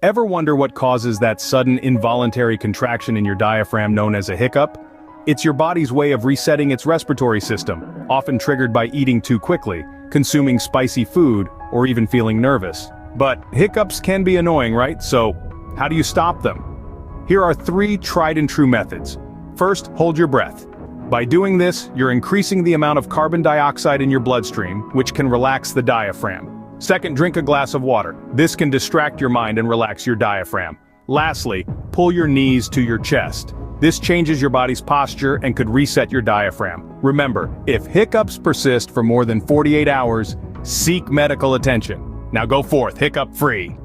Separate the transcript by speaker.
Speaker 1: Ever wonder what causes that sudden involuntary contraction in your diaphragm known as a hiccup? It's your body's way of resetting its respiratory system, often triggered by eating too quickly, consuming spicy food, or even feeling nervous. But hiccups can be annoying, right? So, how do you stop them? Here are 3 tried and true methods. First, hold your breath. By doing this, you're increasing the amount of carbon dioxide in your bloodstream, which can relax the diaphragm. Second, drink a glass of water. This can distract your mind and relax your diaphragm. Lastly, pull your knees to your chest. This changes your body's posture and could reset your diaphragm. Remember, if hiccups persist for more than 48 hours, seek medical attention. Now go forth, hiccup free.